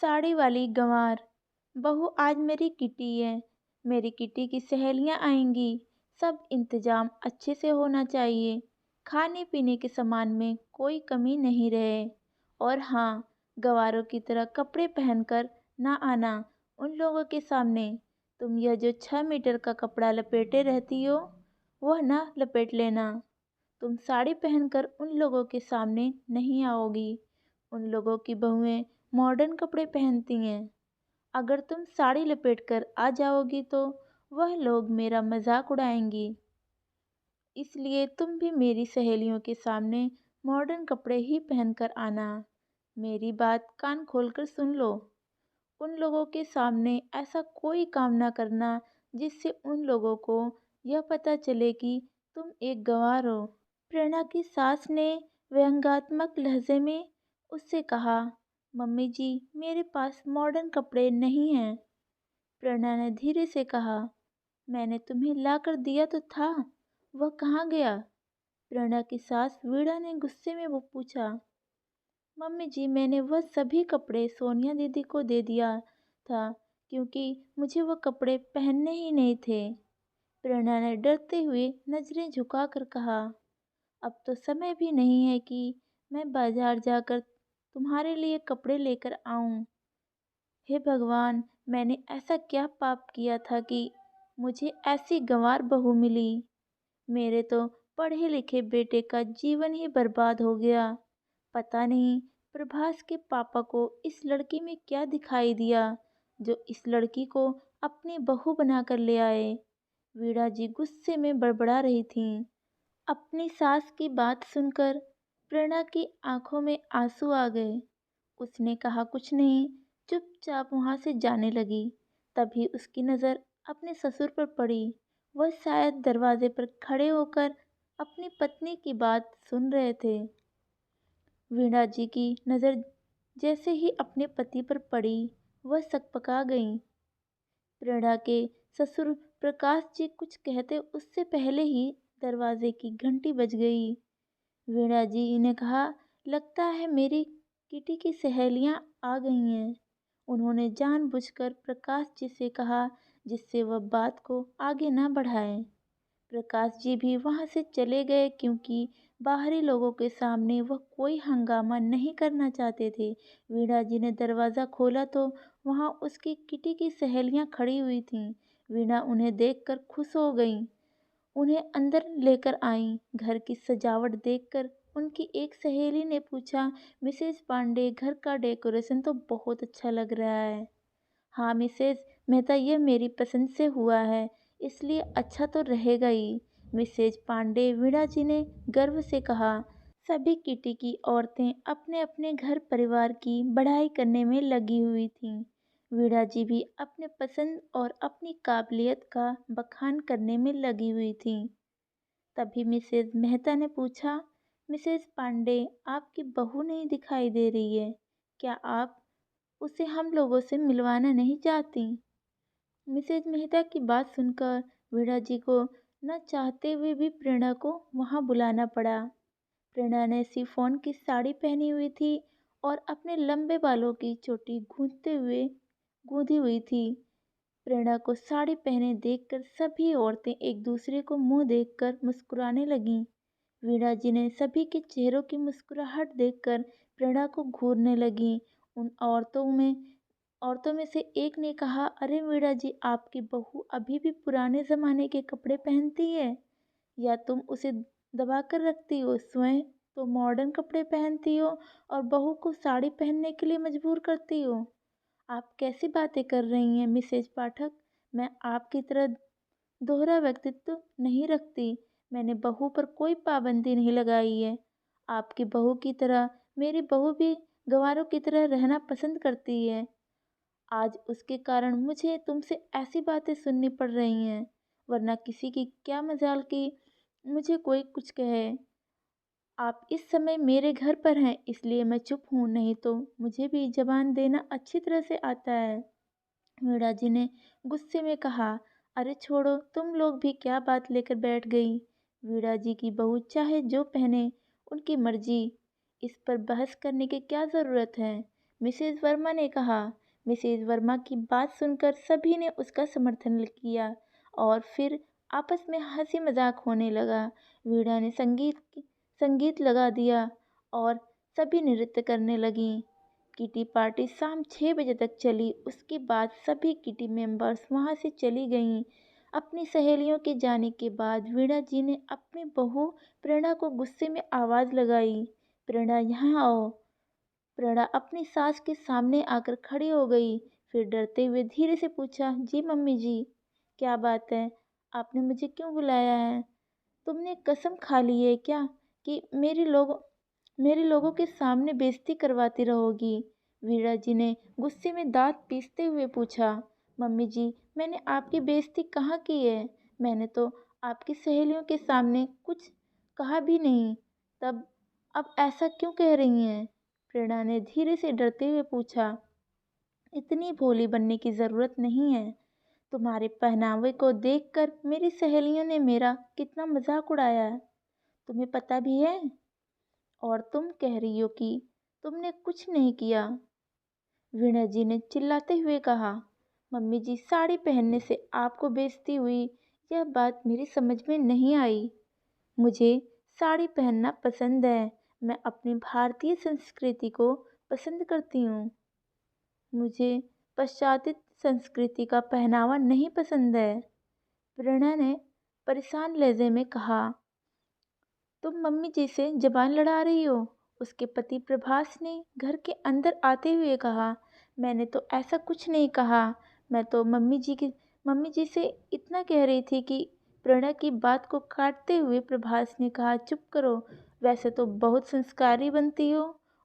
साड़ी वाली गंवार, बहू आज मेरी किटी है। मेरी किटी की सहेलियां आएंगी। सब इंतजाम अच्छे से होना चाहिए। खाने पीने के सामान में कोई कमी नहीं रहे। और हाँ, गंवारों की तरह कपड़े पहनकर ना आना उन लोगों के सामने। तुम यह जो 6 मीटर का कपड़ा लपेटे रहती हो, वह ना लपेट लेना। तुम साड़ी पहनकर उन लोगों के सामने नहीं आओगी। उन लोगों की बहुएं मॉडर्न कपड़े पहनती हैं। अगर तुम साड़ी लपेटकर आ जाओगी तो वह लोग मेरा मजाक उड़ाएंगी। इसलिए तुम भी मेरी सहेलियों के सामने मॉडर्न कपड़े ही पहनकर आना। मेरी बात कान खोलकर सुन लो। उन लोगों के सामने ऐसा कोई काम ना करना जिससे उन लोगों को यह पता चले कि तुम एक गंवार हो। प्रेरणा की सास ने व्यंग्यात्मक लहजे में उससे कहा, मम्मी जी, मेरे पास मॉडर्न कपड़े नहीं हैं। प्रेरणा ने धीरे से कहा, मैंने तुम्हें ला कर दिया तो था, वह कहाँ गया? प्रेरणा की सास वीणा ने गुस्से में वो पूछा। मम्मी जी, मैंने वह सभी कपड़े सोनिया दीदी को दे दिया था क्योंकि मुझे वह कपड़े पहनने ही नहीं थे। प्रेरणा ने डरते हुए नजरें झुकाकर कहा, अब तो समय भी नहीं है कि मैं बाजार जाकर तुम्हारे लिए कपड़े लेकर आऊं। हे भगवान, मैंने ऐसा क्या पाप किया था कि मुझे ऐसी गंवार बहू मिली। मेरे तो पढ़े लिखे बेटे का जीवन ही बर्बाद हो गया। पता नहीं प्रभास के पापा को इस लड़की में क्या दिखाई दिया जो इस लड़की को अपनी बहू बनाकर ले आए। वीणा जी गुस्से में बड़बड़ा रही थीं। अपनी सास की बात सुनकर प्रेरणा की आंखों में आंसू आ गए। उसने कहा कुछ नहीं, चुपचाप वहां से जाने लगी। तभी उसकी नज़र अपने ससुर पर पड़ी। वह शायद दरवाजे पर खड़े होकर अपनी पत्नी की बात सुन रहे थे। वीणा जी की नज़र जैसे ही अपने पति पर पड़ी, वह सकपका गईं। प्रेरणा के ससुर प्रकाश जी कुछ कहते उससे पहले ही दरवाजे की घंटी बज गई। वीणा जी ने कहा, लगता है मेरी किटी की सहेलियां आ गई हैं। उन्होंने जानबूझकर प्रकाश जी से कहा जिससे वह बात को आगे न बढ़ाएं। प्रकाश जी भी वहां से चले गए क्योंकि बाहरी लोगों के सामने वह कोई हंगामा नहीं करना चाहते थे। वीणा जी ने दरवाज़ा खोला तो वहां उसकी किटी की सहेलियां खड़ी हुई थीं। वीणा उन्हें देखकर खुश हो गई, उन्हें अंदर लेकर आईं। घर की सजावट देखकर उनकी एक सहेली ने पूछा, मिसेज पांडे, घर का डेकोरेशन तो बहुत अच्छा लग रहा है। हाँ मिसेज मेहता, यह मेरी पसंद से हुआ है, इसलिए अच्छा तो रहेगा ही। मिसेज पांडे, वीणा जी ने गर्व से कहा। सभी किटी की औरतें अपने अपने घर परिवार की बढ़ाई करने में लगी हुई थीं। वीणा जी भी अपने पसंद और अपनी काबिलियत का बखान करने में लगी हुई थीं। तभी मिसेज मेहता ने पूछा, मिसेज पांडे, आपकी बहू नहीं दिखाई दे रही है, क्या आप उसे हम लोगों से मिलवाना नहीं चाहती? मिसेज मेहता की बात सुनकर वीणा जी को न चाहते हुए भी प्रेरणा को वहां बुलाना पड़ा। प्रेरणा ने शिफॉन की साड़ी पहनी हुई थी और अपने लंबे बालों की चोटी गूंथी हुई थी। प्रेरणा को साड़ी पहने देखकर सभी औरतें एक दूसरे को मुंह देखकर मुस्कुराने लगीं। वीणा जी ने सभी के चेहरों की मुस्कुराहट देखकर प्रेरणा को घूरने लगीं। उन औरतों में से एक ने कहा, अरे वीणा जी, आपकी बहू अभी भी पुराने जमाने के कपड़े पहनती है, या तुम उसे दबा कर रखती हो? स्वयं तो मॉडर्न कपड़े पहनती हो और बहू को साड़ी पहनने के लिए मजबूर करती हो। आप कैसी बातें कर रही हैं मिसेज पाठक? मैं आपकी तरह दोहरा व्यक्तित्व नहीं रखती। मैंने बहू पर कोई पाबंदी नहीं लगाई है। आपकी बहू की तरह मेरी बहू भी गंवारों की तरह रहना पसंद करती है। आज उसके कारण मुझे तुमसे ऐसी बातें सुननी पड़ रही हैं, वरना किसी की क्या मजाल कि मुझे कोई कुछ कहे। आप इस समय मेरे घर पर हैं इसलिए मैं चुप हूँ, नहीं तो मुझे भी जबान देना अच्छी तरह से आता है। मीरा जी ने गुस्से में कहा, अरे छोड़ो, तुम लोग भी क्या बात लेकर बैठ गई। वीणा जी की बहू चाहे जो पहने, उनकी मर्जी, इस पर बहस करने की क्या ज़रूरत है। मिसेज वर्मा ने कहा। मिसेज वर्मा की बात सुनकर सभी ने उसका समर्थन किया और फिर आपस में हंसी मजाक होने लगा। वीणा ने संगीत लगा दिया और सभी नृत्य करने लगी। किटी पार्टी शाम 6 बजे तक चली। उसके बाद सभी किटी मेंबर्स वहां से चली गईं। अपनी सहेलियों के जाने के बाद वीणा जी ने अपनी बहू प्रेरणा को गुस्से में आवाज लगाई। प्रेरणा, यहाँ आओ। प्रेरणा अपनी सास के सामने आकर खड़ी हो गई। फिर डरते हुए धीरे से पूछा, जी मम्मी जी, क्या बात है? आपने मुझे क्यों बुलाया है? तुमने कसम खा ली है क्या कि मेरे लोगों के सामने बेइज्जती करवाती रहोगी? वीरा जी ने गुस्से में दांत पीसते हुए पूछा। मम्मी जी, मैंने आपकी बेइज्जती कहाँ की है? मैंने तो आपकी सहेलियों के सामने कुछ कहा भी नहीं। तब अब ऐसा क्यों कह रही हैं? प्रेरणा ने धीरे से डरते हुए पूछा। इतनी भोली बनने की जरूरत नहीं है। तुम्हारे पहनावे को देखकर मेरी सहेलियों ने मेरा कितना मजाक उड़ाया है, तुम्हें पता भी है? और तुम कह रही हो कि तुमने कुछ नहीं किया। वीणा जी ने चिल्लाते हुए कहा। मम्मी जी, साड़ी पहनने से आपको बेइज्जती हुई, यह बात मेरी समझ में नहीं आई। मुझे साड़ी पहनना पसंद है। मैं अपनी भारतीय संस्कृति को पसंद करती हूँ। मुझे पाश्चात्य संस्कृति का पहनावा नहीं पसंद है। प्रेरणा ने परेशान लहजे में कहा। तुम मम्मी जी से जबान लड़ा रही हो? उसके पति प्रभास ने घर के अंदर आते हुए कहा। मैंने तो ऐसा कुछ नहीं कहा। मैं तो मम्मी जी से इतना कह रही थी कि प्रेरणा की बात को काटते हुए प्रभास ने कहा, चुप करो। वैसे तो बहुत संस्कारी बनती हो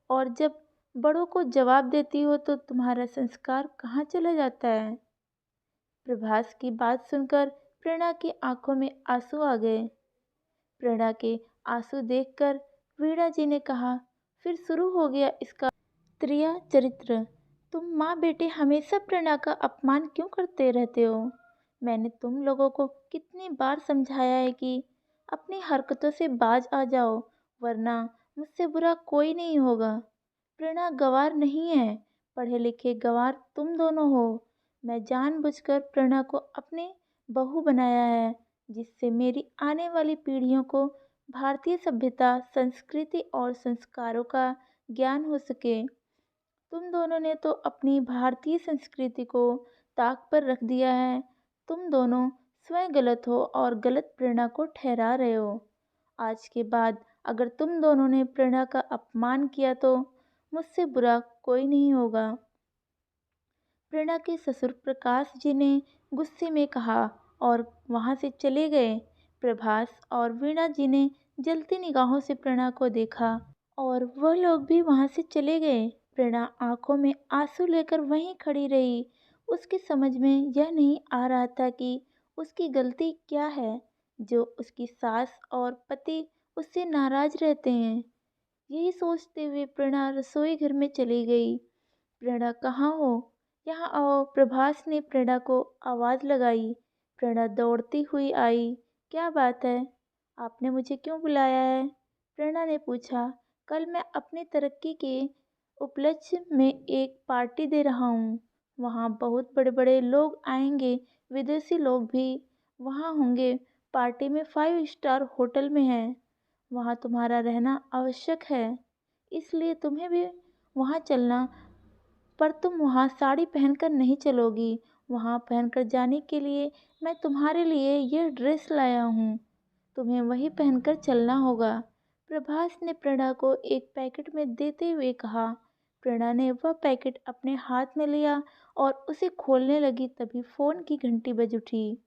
और जब बड़ों को जवाब देती हो तो तुम्हारा संस्कार कहाँ चला जाता है? प्रभास की बात सुनकर प्रेरणा की आंखों में आंसू आ गए। प्रेरणा के आंसू देखकर वीणा जी ने कहा, फिर शुरू हो गया इसका त्रिया चरित्र। तुम माँ बेटे हमेशा प्रेरणा का अपमान क्यों करते रहते हो? मैंने तुम लोगों को कितनी बार समझाया है कि अपनी हरकतों से बाज आ जाओ, वरना मुझसे बुरा कोई नहीं होगा। प्रेरणा गंवार नहीं है, पढ़े लिखे गंवार तुम दोनों हो। मैं जानबूझकर प्रेरणा को अपनी बहू बनाया है, जिससे मेरी आने वाली पीढ़ियों को भारतीय सभ्यता, संस्कृति और संस्कारों का ज्ञान हो सके। तुम दोनों ने तो अपनी भारतीय संस्कृति को ताक पर रख दिया है। तुम दोनों स्वयं गलत हो और गलत प्रेरणा को ठहरा रहे हो। आज के बाद अगर तुम दोनों ने प्रेरणा का अपमान किया तो मुझसे बुरा कोई नहीं होगा। प्रेरणा के ससुर प्रकाश जी ने गुस्से में कहा और वहां से चले गए। प्रभास और वीणा जी ने जलती निगाहों से प्रेरणा को देखा और वह लोग भी वहां से चले गए। प्रेरणा आंखों में आंसू लेकर वहीं खड़ी रही। उसकी समझ में यह नहीं आ रहा था कि उसकी गलती क्या है जो उसकी सास और पति उससे नाराज रहते हैं। यही सोचते हुए प्रेरणा रसोई घर में चली गई। प्रेरणा, कहाँ हो? यहाँ आओ। प्रभास ने प्रेरणा को आवाज लगाई। प्रेरणा दौड़ती हुई आई। क्या बात है? आपने मुझे क्यों बुलाया है? प्रेरणा ने पूछा। कल मैं अपनी तरक्की के उपलक्ष्य में एक पार्टी दे रहा हूँ। वहाँ बहुत बड़े बड़े लोग आएंगे, विदेशी लोग भी वहाँ होंगे। पार्टी में 5 स्टार होटल में है। वहाँ तुम्हारा रहना आवश्यक है, इसलिए तुम्हें भी वहाँ चलना। पर तुम वहाँ साड़ी पहनकर नहीं चलोगी। वहाँ पहनकर जाने के लिए मैं तुम्हारे लिए यह ड्रेस लाया हूँ। तुम्हें वही पहनकर चलना होगा। प्रभास ने प्रेरणा को एक पैकेट में देते हुए कहा। प्रेरणा ने वह पैकेट अपने हाथ में लिया और उसे खोलने लगी, तभी फोन की घंटी बज उठी।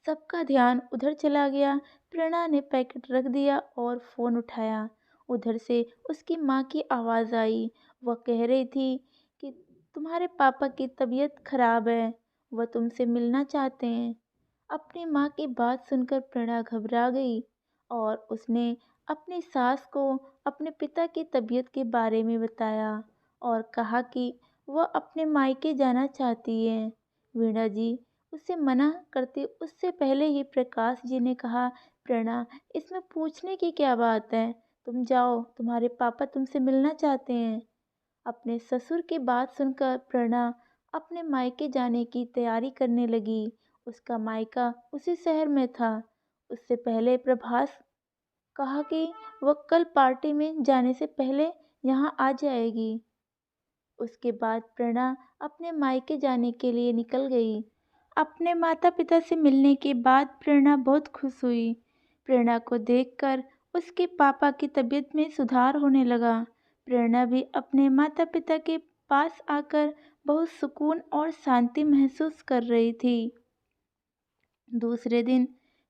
सबका ध्यान उधर चला गया। प्रेरणा ने पैकेट रख दिया और फोन उठाया। उधर से उसकी माँ की आवाज़ आई। वह कह रही थी कि तुम्हारे पापा की तबीयत खराब है, वह तुमसे मिलना चाहते हैं। अपनी माँ की बात सुनकर प्रेरणा घबरा गई और उसने अपनी सास को अपने पिता की तबीयत के बारे में बताया और कहा कि वह अपने मायके जाना चाहती है। वीणा जी उसे मना करती उससे पहले ही प्रकाश जी ने कहा, प्रेरणा, इसमें पूछने की क्या बात है? तुम जाओ, तुम्हारे पापा तुमसे मिलना चाहते हैं। अपने ससुर की बात सुनकर प्रेरणा अपने मायके जाने की तैयारी करने लगी। उसका मायका उसी शहर में था। उससे पहले प्रभास कहा कि वह कल पार्टी में जाने से पहले यहाँ आ जाएगी। उसके बाद प्रेरणा अपने मायके जाने के लिए निकल गई। अपने माता पिता से मिलने के बाद प्रेरणा बहुत खुश हुई। प्रेरणा को देखकर उसके पापा की तबीयत में सुधार होने लगा। प्रेरणा भी अपने माता पिता के पास आकर बहुत सुकून और शांति महसूस कर रही थी। दूसरे दिन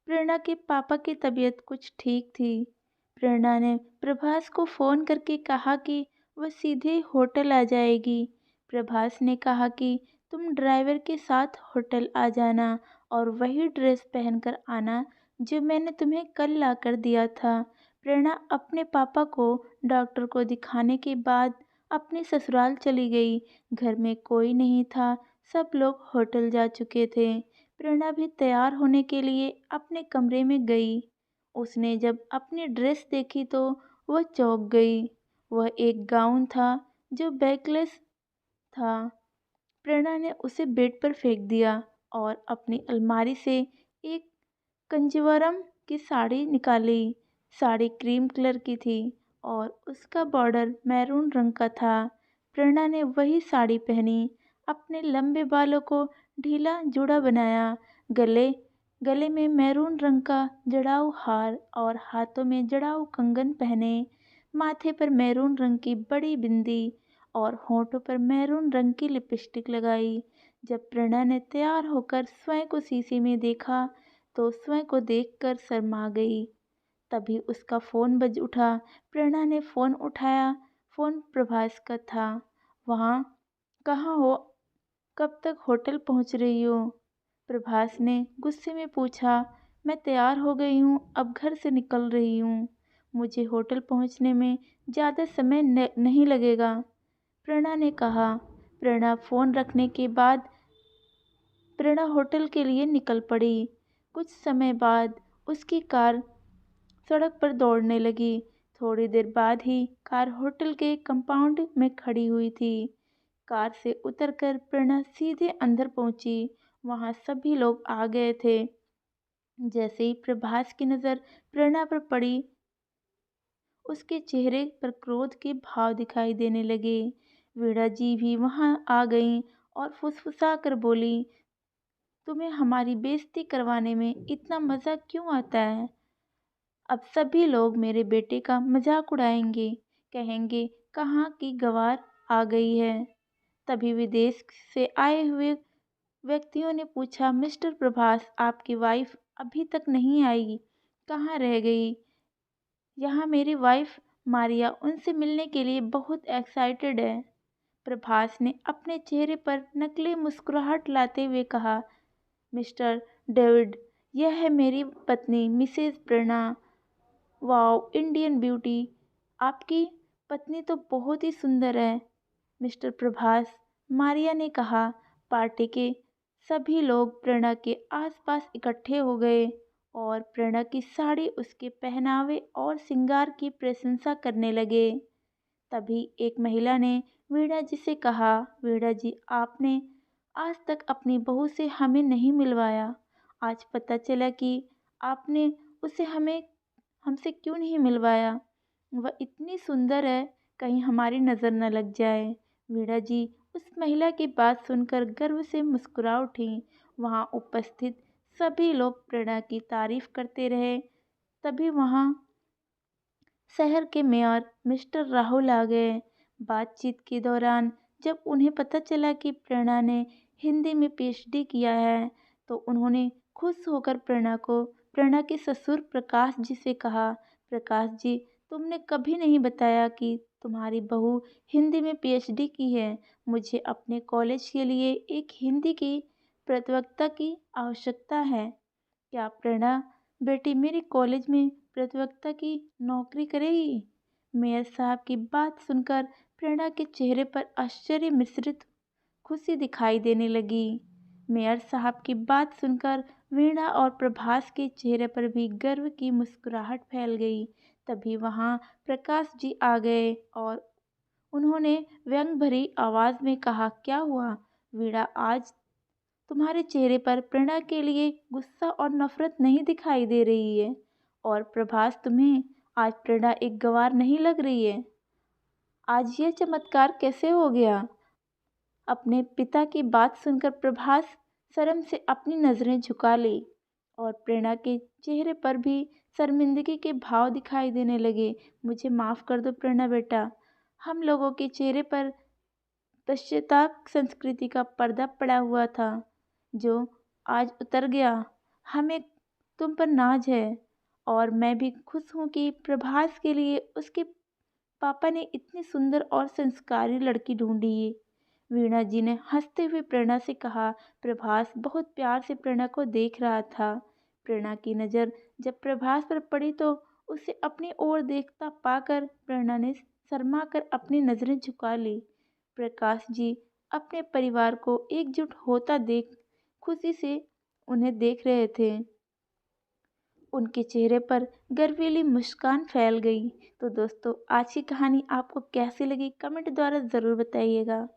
प्रेरणा के पापा की तबीयत कुछ ठीक थी। प्रेरणा ने प्रभास को फ़ोन करके कहा कि वह सीधे होटल आ जाएगी। प्रभास ने कहा कि तुम ड्राइवर के साथ होटल आ जाना और वही ड्रेस पहनकर आना जो मैंने तुम्हें कल ला कर दिया था। प्रेरणा अपने पापा को डॉक्टर को दिखाने के बाद अपने ससुराल चली गई। घर में कोई नहीं था, सब लोग होटल जा चुके थे। प्रेरणा भी तैयार होने के लिए अपने कमरे में गई। उसने जब अपनी ड्रेस देखी तो वह चौंक गई। वह एक गाउन था जो बैकलेस था। प्रेरणा ने उसे बेड पर फेंक दिया और अपनी अलमारी से एक कंजीवरम की साड़ी निकाली। साड़ी क्रीम कलर की थी और उसका बॉर्डर मैरून रंग का था। प्रेरणा ने वही साड़ी पहनी, अपने लंबे बालों को ढीला जूड़ा बनाया, गले गले में मैरून रंग का जड़ाऊ हार और हाथों में जड़ाऊ कंगन पहने, माथे पर मैरून रंग की बड़ी बिंदी और होठों पर मैरून रंग की लिपस्टिक लगाई। जब प्रेरणा ने तैयार होकर स्वयं को शीशे में देखा तो स्वयं को देखकर शर्मा गई। तभी उसका फ़ोन बज उठा। प्रेरणा ने फ़ोन उठाया। फ़ोन प्रभास का था। वहाँ कहाँ हो? कब तक होटल पहुँच रही हो? प्रभास ने गुस्से में पूछा। मैं तैयार हो गई हूँ, अब घर से निकल रही हूँ। मुझे होटल पहुँचने में ज़्यादा समय नहीं लगेगा, प्रेरणा ने कहा। प्रेरणा फ़ोन रखने के बाद प्रेरणा होटल के लिए निकल पड़ी। कुछ समय बाद उसकी कार सड़क पर दौड़ने लगी। थोड़ी देर बाद ही कार होटल के कंपाउंड में खड़ी हुई थी। कार से उतरकर प्रेरणा सीधे अंदर पहुंची। वहां सभी लोग आ गए थे। जैसे ही प्रभास की नज़र प्रेरणा पर पड़ी, उसके चेहरे पर क्रोध के भाव दिखाई देने लगे। वीणा जी भी वहां आ गईं और फुसफुसा कर बोली, तुम्हें हमारी बेइज्जती करवाने में इतना मज़ा क्यों आता है? अब सभी लोग मेरे बेटे का मजाक उड़ाएंगे, कहेंगे कहाँ की गंवार आ गई है। तभी विदेश से आए हुए व्यक्तियों ने पूछा, मिस्टर प्रभास, आपकी वाइफ अभी तक नहीं आई, कहाँ रह गई? यहाँ मेरी वाइफ मारिया उनसे मिलने के लिए बहुत एक्साइटेड है। प्रभास ने अपने चेहरे पर नकली मुस्कुराहट लाते हुए कहा, मिस्टर डेविड, यह है मेरी पत्नी मिसेज प्रेरणा। वाओ, इंडियन ब्यूटी, आपकी पत्नी तो बहुत ही सुंदर है मिस्टर प्रभास, मारिया ने कहा। पार्टी के सभी लोग प्रेरणा के आसपास इकट्ठे हो गए और प्रेरणा की साड़ी, उसके पहनावे और श्रृंगार की प्रशंसा करने लगे। तभी एक महिला ने वीणा जी से कहा, वीणा जी, आपने आज तक अपनी बहू से हमें नहीं मिलवाया। आज पता चला कि आपने उसे हमसे क्यों नहीं मिलवाया। वह इतनी सुंदर है, कहीं हमारी नज़र न लग जाए। वीणा जी उस महिला की बात सुनकर गर्व से मुस्कुरा उठी। वहाँ उपस्थित सभी लोग प्रेरणा की तारीफ करते रहे। तभी वहाँ शहर के मेयर मिस्टर राहुल आ गए। बातचीत के दौरान जब उन्हें पता चला कि प्रेरणा ने हिंदी में पीएचडी किया है, तो उन्होंने खुश होकर प्रेरणा के ससुर प्रकाश जी से कहा, प्रकाश जी, तुमने कभी नहीं बताया कि तुम्हारी बहू हिंदी में पीएचडी की है। मुझे अपने कॉलेज के लिए एक हिंदी की प्रवक्ता की आवश्यकता है। क्या प्रेरणा बेटी मेरी कॉलेज में प्रवक्ता की नौकरी करेगी? मेयर साहब की बात सुनकर प्रेरणा के चेहरे पर आश्चर्य मिश्रित खुशी दिखाई देने लगी। मेयर साहब की बात सुनकर वीणा और प्रभास के चेहरे पर भी गर्व की मुस्कुराहट फैल गई। तभी वहाँ प्रकाश जी आ गए और उन्होंने व्यंग भरी आवाज़ में कहा, क्या हुआ वीणा? आज तुम्हारे चेहरे पर प्रेरणा के लिए गुस्सा और नफरत नहीं दिखाई दे रही है। और प्रभास, तुम्हें आज प्रेरणा एक गंवार नहीं लग रही है। आज यह चमत्कार कैसे हो गया? अपने पिता की बात सुनकर प्रभास शर्म से अपनी नज़रें झुका ली और प्रेरणा के चेहरे पर भी शर्मिंदगी के भाव दिखाई देने लगे। मुझे माफ़ कर दो प्रेरणा बेटा, हम लोगों के चेहरे पर पश्चाताप संस्कृति का पर्दा पड़ा हुआ था जो आज उतर गया। हमें तुम पर नाज है और मैं भी खुश हूँ कि प्रभास के लिए उसके पापा ने इतनी सुंदर और संस्कारी लड़की ढूंढी है। वीणा जी ने हंसते हुए प्रेरणा से कहा। प्रभास बहुत प्यार से प्रेरणा को देख रहा था। प्रेरणा की नज़र जब प्रभास पर पड़ी तो उसे अपनी ओर देखता पाकर प्रेरणा ने शर्मा कर अपनी नज़रें झुका ली। प्रकाश जी अपने परिवार को एकजुट होता देख खुशी से उन्हें देख रहे थे। उनके चेहरे पर गर्वीली मुस्कान फैल गई। तो दोस्तों, आज की कहानी आपको कैसी लगी कमेंट द्वारा ज़रूर बताइएगा।